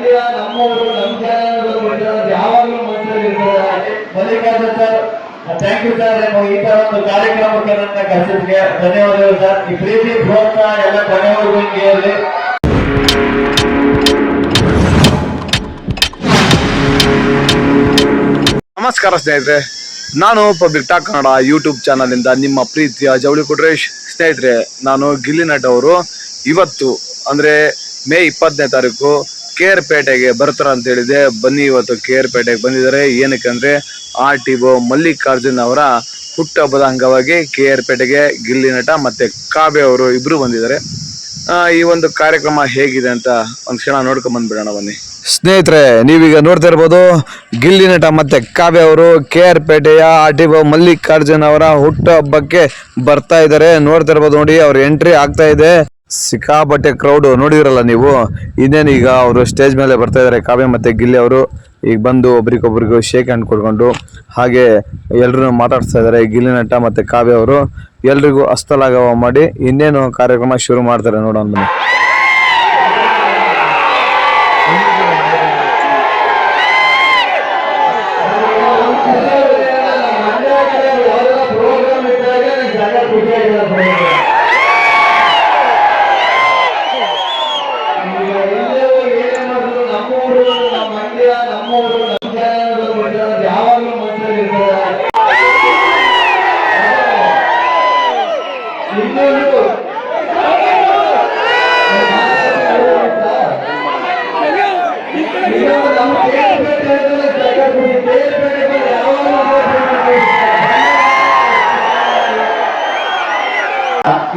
ಮಂಡ್ಯ ನಮ್ಮವರು ನಮ್ಮ ಚಾನೆಲ್ ಯಾವಾಗಲೂ ಮನಸ್ಸಲ್ಲಿರ್ತಾರೆ. Mallikarjun sir, thank you sir. ಈ ತರ ಒಂದು ಕಾರ್ಯಕ್ರಮಕ್ಕೆ ನನ್ನ ಕರೆಸಿದ್ಗೆ ಧನ್ಯವಾದಗಳು ಸರ್. ಈ ಪ್ರೀತಿ ಪ್ರೋತ್ಸಾಹ ಎಲ್ಲ ಕೊನೆವರೆಗೂ ಹಿಂಗೆ ಇರಲಿ. ನಮಸ್ಕಾರ ಸ್ನೇಹಿತರೆ, ನಾನು public talk Kannada YouTube channel ಇಂದ ನಿಮ್ಮ ಪ್ರೀತಿಯ ಜವಳಿ ಕೊಟ್ರೇಶ್. ಸ್ನೇಹಿತರೆ, ನಾನು ಗಿಲ್ಲಿ ನಟ ಅವರು ಇವತ್ತು ಅಂದ್ರೆ ಮೇ 20ನೇ ತಾರೀಕು KR ಪೇಟೆಗೆ ಬರ್ತಾರ ಅಂತ ಹೇಳಿದೆ. ಬನ್ನಿ, ಇವತ್ತು KR ಪೇಟೆಗೆ ಬಂದಿದ್ದಾರೆ. ಏನಕ್ಕೆ ಅಂದ್ರೆ RTO ಮಲ್ಲಿಕಾರ್ಜುನ್ ಅವರ ಹುಟ್ಟುಹಬ್ಬದ ಅಂಗವಾಗಿ KR ಪೇಟೆಗೆ ಗಿಲ್ಲಿ ನಟ ಮತ್ತೆ ಕಾವ್ಯ ಅವರು ಇಬ್ರು ಬಂದಿದ್ದಾರೆ. ಈ ಒಂದು ಕಾರ್ಯಕ್ರಮ ಹೇಗಿದೆ ಅಂತ ಒಂದ್ ಕ್ಷಣ ನೋಡ್ಕೊಂಡ್ ಬಂದ್ಬಿಡೋಣ ಬನ್ನಿ. ಸ್ನೇಹಿತರೆ, ನೀವೀಗ ನೋಡ್ತಾ ಇರ್ಬೋದು, ಗಿಲ್ಲಿ ನಟ ಮತ್ತೆ ಕಾವ್ಯ ಅವರು KR ಪೇಟೆಯ RTO ಮಲ್ಲಿಕಾರ್ಜುನ್ ಅವರ ಹುಟ್ಟುಹಬ್ಬಕ್ಕೆ ಬರ್ತಾ ಇದ್ದಾರೆ. ನೋಡ್ತಾ ಇರ್ಬೋದು, ನೋಡಿ ಅವ್ರ ಎಂಟ್ರಿ ಆಗ್ತಾ ಇದೆ. ಸಿಕ್ಕಾಪಟ್ಟೆ ಕ್ರೌಡ್ ನೋಡಿದ್ರಲ್ಲ ನೀವು. ಇನ್ನೇನು ಈಗ ಅವರು ಸ್ಟೇಜ್ ಮೇಲೆ ಬರ್ತಾ ಇದ್ದಾರೆ. ಕಾವ್ಯ ಮತ್ತೆ ಗಿಲ್ಲಿ ಅವರು ಈಗ ಬಂದು ಒಬ್ರಿಗೊಬ್ರಿಗೂ ಶೇಕ್ ಹ್ಯಾಂಡ್ ಕೊಡ್ಕೊಂಡು ಹಾಗೆ ಎಲ್ರು ಮಾತಾಡ್ಸ್ತಾ ಇದ್ದಾರೆ. ಗಿಲ್ಲಿ ನಟ ಮತ್ತೆ ಕಾವ್ಯ ಅವರು ಎಲ್ರಿಗೂ ಹಸ್ತಲಾಘವ ಮಾಡಿ ಇನ್ನೇನು ಕಾರ್ಯಕ್ರಮ ಶುರು ಮಾಡ್ತಾರೆ ನೋಡೋಣ ಬನ್ನಿ.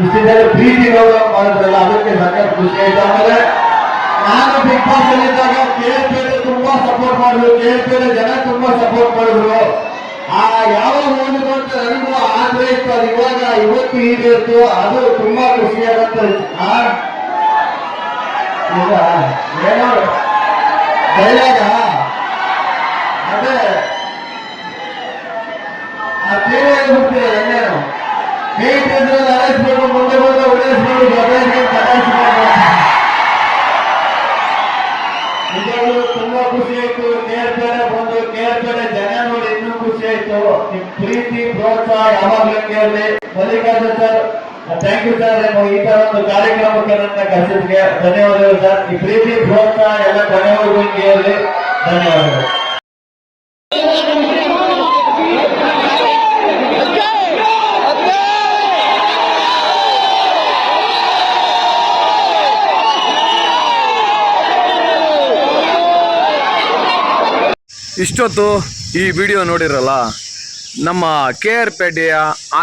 ಇಷ್ಟಿದೆ ಪ್ರೀತಿ ಗೌರವ ಮಾಡಿದ್ರಲ್ಲ, ಅದಕ್ಕೆ ಸಖತ್ ಖುಷಿ ಆಯ್ತು. ಆಮೇಲೆ ನಾನು ಬಿಗ್ ಬಾಸ್ ಅಲ್ಲಿದ್ದಾಗ KR ಪೇಟೆ ತುಂಬಾ ಸಪೋರ್ಟ್ ಮಾಡಿದ್ರು, KR ಪೇಟೆ ಜನ ತುಂಬಾ ಸಪೋರ್ಟ್ ಮಾಡಿದ್ರು. ಯಾವಾಗ ನೋಡಿದ್ರು ಅಂತ ನನಗೂ ಆದ್ರೆ ಇತ್ತು. ಅದು ಇವತ್ತು ಈಗಿತ್ತು, ಅದು ತುಂಬಾ ಖುಷಿ ಆಗತ್ತೆ. ಈಗ ಏನೋ ಡೈಲಾಗ ಅದೇ ಆ ತೀವ್ರ ಬಿಡ್ತೀರ ಎಣ್ಣೆನು ಹೇಗಿದ್ರೆ ಅರಸ್ಬೇಕು, ಮುಂದೆ ಮುಂದೆ ಉಳಿಸ್ಬೇಕು, ನಿಜವಾಗ್ಲೂ ತುಂಬಾ ಖುಷಿ ಆಯ್ತು. KR ಪೇಟೆ ಬಂದು KR ಪೇಟೆ ಜನ ನೋಡಿ ಇನ್ನೂ ಖುಷಿ ಆಯ್ತು. ನಿಮ್ ಪ್ರೀತಿ ಪ್ರೋತ್ಸಾಹ ಯಾವಾಗ್ಲೂ ಹಿಂಗೆ ಇರಲಿ. Mallikarjun sir, thank you sir. ಈ ತರ ಒಂದು ಕಾರ್ಯಕ್ರಮಕ್ಕೆ ನನ್ನ ಕರೆಸಿದ್ಗೆ ಧನ್ಯವಾದಗಳು ಸರ್. ಈ ಪ್ರೀತಿ ಪ್ರೋತ್ಸಾಹ ಎಲ್ಲ ಕೊನೆವರೆಗೂ ಹಿಂಗೆ ಇರಲಿ. ಧನ್ಯವಾದಗಳು. ಇಷ್ಟೊತ್ತು ಈ ವಿಡಿಯೋ ನೋಡಿರಲ್ಲ, ನಮ್ಮ KR ಪೇಟೆಯ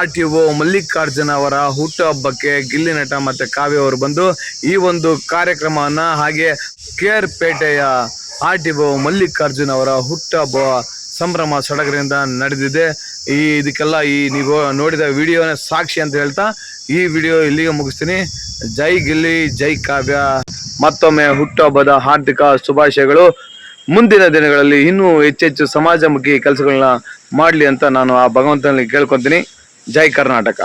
RTO ಮಲ್ಲಿಕಾರ್ಜುನ್ ಅವರ ಹುಟ್ಟುಹಬ್ಬಕ್ಕೆ ಗಿಲ್ಲಿ ನಟ ಮತ್ತು ಕಾವ್ಯ ಅವರು ಬಂದು ಈ ಒಂದು ಕಾರ್ಯಕ್ರಮವನ್ನು ಹಾಗೆ KR ಪೇಟೆಯ RTO ಮಲ್ಲಿಕಾರ್ಜುನ್ ಅವರ ಹುಟ್ಟುಹಬ್ಬ ಸಂಭ್ರಮ ಸಡಗರದಿಂದ ನಡೆದಿದೆ. ಇದಕ್ಕೆಲ್ಲ ನೀವು ನೋಡಿದ ವಿಡಿಯೋನ ಸಾಕ್ಷಿ ಅಂತ ಹೇಳ್ತಾ ಈ ವಿಡಿಯೋ ಇಲ್ಲಿಗೆ ಮುಗಿಸ್ತೀನಿ. ಜೈ ಗಿಲ್ಲಿ, ಜೈ ಕಾವ್ಯ. ಮತ್ತೊಮ್ಮೆ ಹುಟ್ಟುಹಬ್ಬದ ಹಾರ್ದಿಕ ಶುಭಾಶಯಗಳು. ಮುಂದಿನ ದಿನಗಳಲ್ಲಿ ಇನ್ನೂ ಹೆಚ್ಚೆಚ್ಚು ಸಮಾಜಮುಖಿ ಕೆಲಸಗಳನ್ನ ಮಾಡಲಿ ಅಂತ ನಾನು ಆ ಭಗವಂತನಲ್ಲಿ ಕೇಳ್ಕೊತೀನಿ. ಜೈ ಕರ್ನಾಟಕ.